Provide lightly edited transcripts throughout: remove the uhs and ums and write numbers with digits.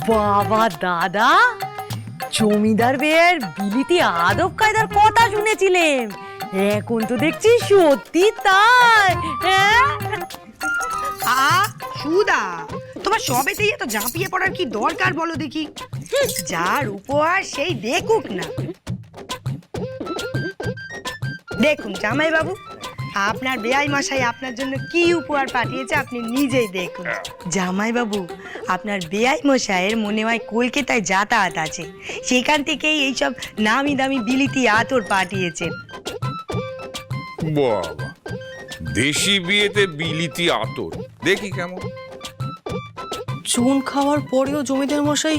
বাবা দাদা, জমিদার বেয়ের বিলিতি আদব কায়দার কথা শুনেছিলেন, এখন তো দেখছি সত্যি তাই। সুদা, তোমার সবেতেই এত ঝাঁপিয়ে পড়ার কি দরকার বলো দেখি? যার উপহার সেই দেখুক না। দেখুন জামাই বাবু, আপনার বেয়াই মশাই আপনার জন্য কি উপহার পাঠিয়েছে আপনি নিজেই দেখুন। জামাই বাবু, আপনার বেয়াই মশাইয়ের মনে হয় কলকাতায় যাতায়াত আছে, সেখান থেকেই এইসব নামি দামি বিলিতি আতর পাঠিয়েছেন। বাবা, দেশি বিয়েতে বিলিতি আতর, দেখি কেমন। চুন খাওয়ার পরেও জমিদার মশাই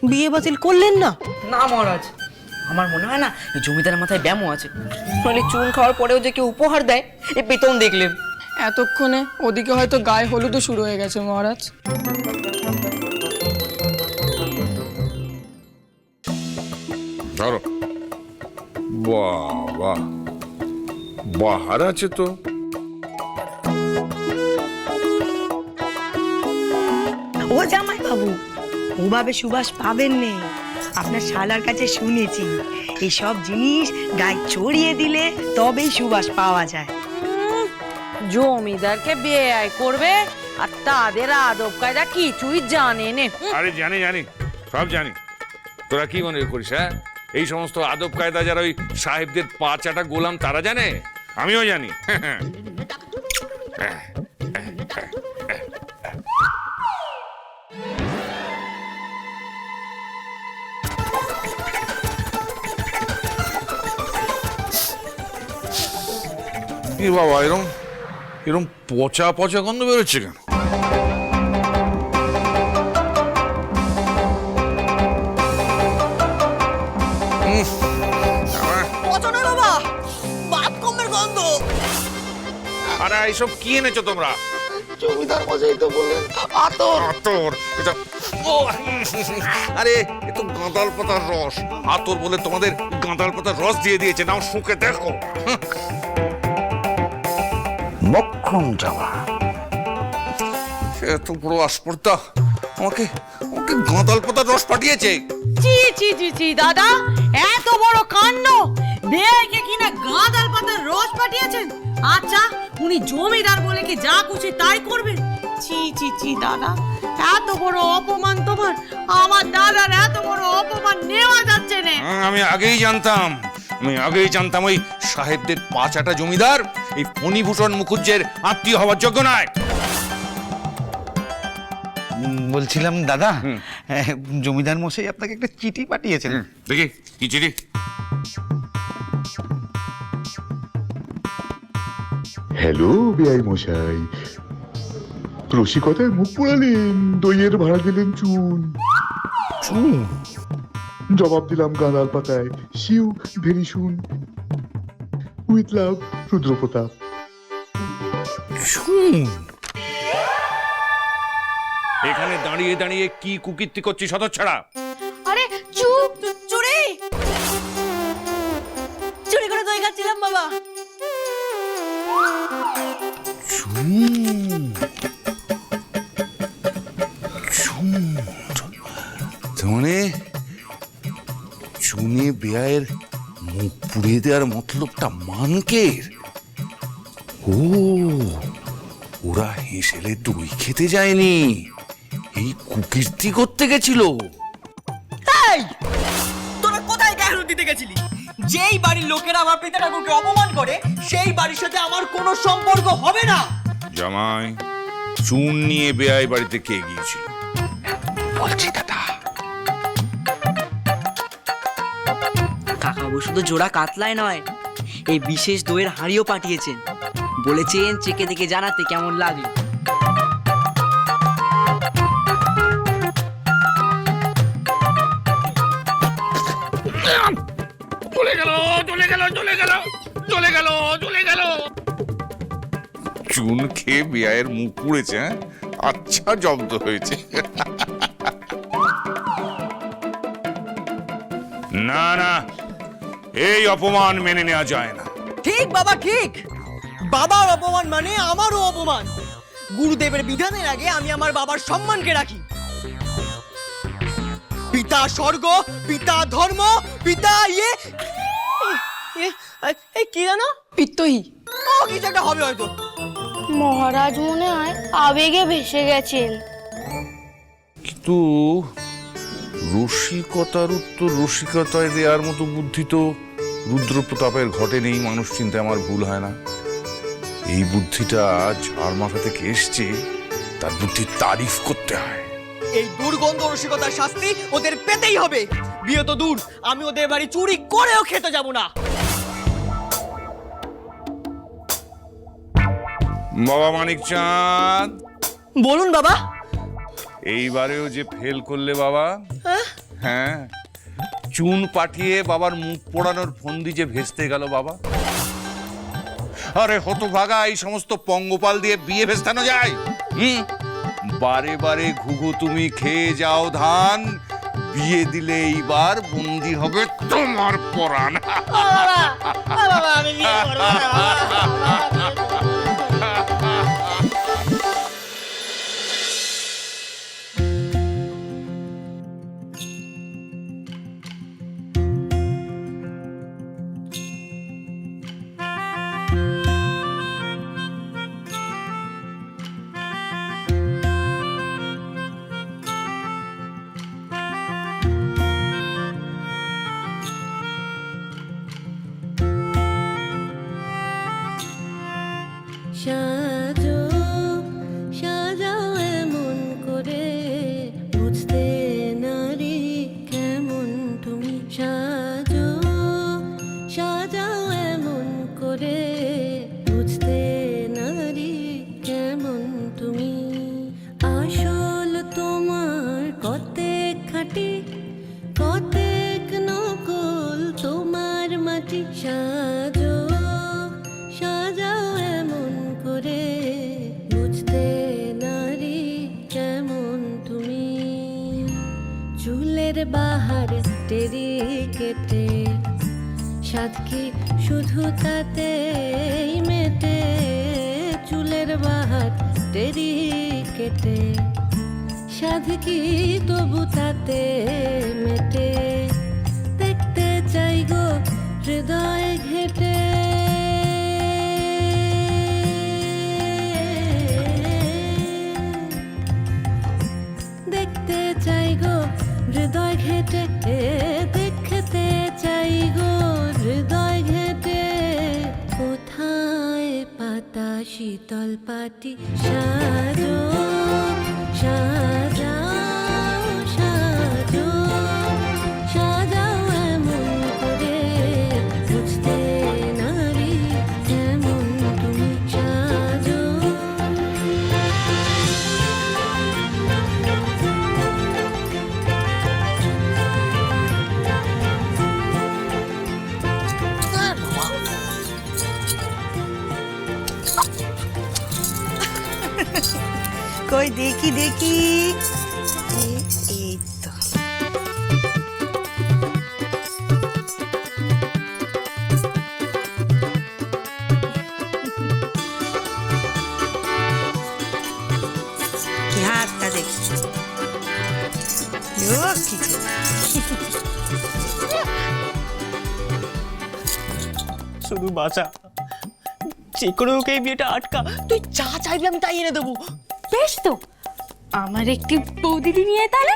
বিয়ে বাতিল করলেন না? না মহারাজ, আমার মনে হয় না এই জমিদারের মাথায় ব্যামো আছে। মানে চুন খাওয়ার পরেও যে কেউ উপহার দেয়, এই বেতন দেখলেন। এতক্ষণে ওদিকে হয়তো গায়ে হলুদও শুরু হয়ে গেছে মহারাজ। ধরো। বাবা, বাহার আছে তো। ও জামাই বাবু, ওভাবে সুবাস পাবেন নে। আপনার শালার কাছে শুনেছি এইসব জিনিস গায়ে ছড়িয়ে দিলে তবেই সুবাস পাওয়া যায়। জমিদারকে বেয়াই করবে আর তাদের আদব কায়দা কিছুই জানে নে। আরে জানি জানি, সব জানি। তোরা কি মনে করিস? হ্যাঁ, এই সমস্ত আদব কায়দা যারা ওই সাহেবদের পা চাটা গোলাম তারা জানে, আমিও জানি। এ বাবা, এরম এরম পচা পচা গন্ধ বেরোচ্ছে কেন? আরে এইসব কি এনেছো তোমরা? জমিদার মশাই তো বললেন আতর। আতর? এটা ও, আরে এ তো গাঁদাল পাতার রস। আতর বলে তোমাদের গাঁদাল পাতার রস দিয়ে দিয়েছে, নাও শুকে দেখো। মক্ষম যাওয়া এত বড় আসপর্দা আমাকে আমাকে গাঁদাল পাতার রস পাঠিয়েছে। চি চি চি চি দাদা, এত বড় কাণ্ড! বেয়াইকে কিনা গাঁদাল পাতার রস পাঠিয়েছেন? আচ্ছা, উনি জমিদার বলে কি যা খুশি তাই করবেন? চি চি চি দাদা, এত বড় অপমান তোমার! আমার দাদার এত বড় অপমান নেওয়া যাচ্ছে না। আমি আগেই জানতাম ওই সাহেবদের পাঁচাটা জমিদার এই ফণিভূষণ মুখুজ্জের আত্মীয় হওয়ার যোগ্য নয়। বলছিলাম দাদা, জমিদার মশাই আপনাকে একটা চিঠি পাঠিয়েছেন। দেখি কি চিঠি। হ্যালো বেআই মশাই, রসিকতায় মুখ পোড়ালেন, দইয়ের ভাড়া দিলেন চুন। চুন? জবাব দিলাম গাঁদাল পাতায়, শিউ ভেরি শুন। With love, Rudrapratap. চুন? এখানে দাঁড়িয়ে দাঁড়িয়ে কি কুকীর্তি করছিস হতচ্ছাড়া? আরে চুপ! চুরি চুরি করে দই খাচ্ছিলাম বাবা। মানে চুনে বেয়ায়ের মুখ পুড়িয়ে দেওয়ার মতলবটা মানকের। ও, ওরা হেসেলে দই খেতে যায়নি, এই কুকীর্তি করতে গেছিল। তোরা কোথায় গায়ে হলুদ দিতে গেছিলি? যেই বাড়ির লোকেরা আমার পিতা ঠাকুরকে অপমান করে, সেই বাড়ির সাথে আমার কোনো সম্পর্ক হবে না। জামাই, চুন নিয়ে বেয়াই বাড়িতে কে গিয়েছিল? বলছি দাদা, কাকাবু শুধু জোড়া কাতলায় নয়, এই বিশেষ দইয়ের হাঁড়িও পাঠিয়েছেন। বলেছেন চেকে দেখে জানাতে কেমন লাগলো। চুন খেয়ে বেয়ায়ের মুখ পুড়েছে। আচ্ছা, জব্দ হয়েছে। না না, এই অপমান মেনে নেওয়া যায় না। ঠিক বাবা, ঠিক। বাবার অপমান মানে আমারও অপমান। গুরুদেবের বিধানের আগে আমি আমার বাবার সম্মানকে রাখি। পিতা স্বর্গ, পিতা ধর্ম, পিতা এই কি জানো পিত্তই কিছু একটা হবে হয়তো। মহারাজ মনে হয় আবেগে ভেসে গেছেন। কিন্তু রসিকতার উত্তর রসিকতায় দেওয়ার মতো বুদ্ধি তো রুদ্রপ্রতাপের ঘটেনি। মানুষ চিন্তায় আমার ভুল হয় না। এই বুদ্ধিটা যার মাথা থেকে এসছে তার বুদ্ধির তারিফ করতে হয়। এই দুর্গন্ধ রসিকতার শাস্তি ওদের পেতেই হবে। বিয়ে তো দূর, আমি ওদের বাড়ি চুরি করেও খেতে যাব না। বাবা মানিক চাঁদ, বলুন বাবা। এইবারেও যে ফেল করলে বাবা। হ্যাঁ, চুন পাঠিয়ে বাবার মুখ পোড়ানোর ফন্দি যে ভেস্তে গেল বাবা। আরে হতভাগা, এই সমস্ত পঙ্গপাল দিয়ে বিয়ে ভেস্তানো যায়? বারে বারে ঘুঘু তুমি খেয়ে যাও ধান, বিয়ে দিলে এইবার বন্দি হবে তোমার পরাণ। সাজো সাজাও এমন করে, বুঝতে নারী কেমন তুমি। সাজো সাজাও এমন করে, বুঝতে নারী কেমন তুমি। আসল তোমার কতেক খাঁটি, কতেক নকল তোমার মাটি। সাজো সাজাও এমন করে, বুঝতে নারী কেমন তুমি। চুলের বাহার টেরি কেটে, সাধকি শুধু তাতেই মেটে। চুলের বাহার টেরি কেটে, সাধকি তবু তাতে মেটে। দেখতে চাই গো হৃদয় ঘেটে, দেখতে চাই গো হৃদয় ঘেটে, দেখতে চাই গো হৃদয় ঘেটে। কোথায় পাতা শীতল পাটি। সাজো সাজাও সাজো সাজাও এমন করে, বুঝতে নারী কেমন তুমি। সাজো কই দেখি দেখি, এই তো। কি হাতটা দেখি, শুধু বাঁচা, যে করে ওকে এই বিয়েটা আটকা। তুই যা চাইবি আমি তাই এনে দেবো। বেশ তো, আমার একটি বৌদিদি নিয়ে তাহলে।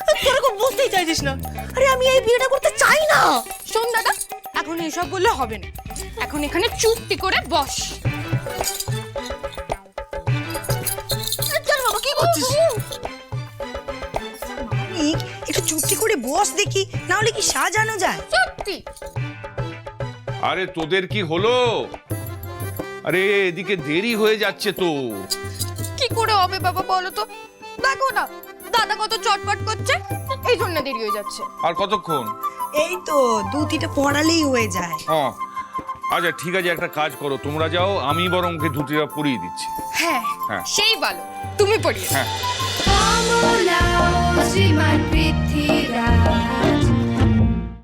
তোরা খুব বুঝতেই চাইছিস না। আরে আমি এই বিয়েটা করতে চাই না। শোন দাদা, এখন এসব বললে হবে না। এখন এখানে চুপটি করে বস। চল বাবা, কি করছিস? একটু চুপটি করে বস দেখি, না হলে কি সাজানো যায়? সত্যি আরে তোদের কি হলো? আরে এদিকে দেরি হয়ে যাচ্ছে তো। কি করে হবে বাবা বলো তো? দেখো না দাদা কত চটপট করছে, এই জন্য দেরি হয়ে যাচ্ছে। আর কতক্ষণ? এই তো 2-3টা পড়ালেই হয়ে যায়। হ্যাঁ, আচ্ছা ঠিক আছে, একটা কাজ করো, তোমরা যাও, আমি বরং ওকে ধুতিটা পরিয়ে দিচ্ছি। হ্যাঁ হ্যাঁ। সেই ভালো, তুমি পড়িয়ে। হ্যাঁ। কমলা শ্রীমান পৃথ্বীরাজ।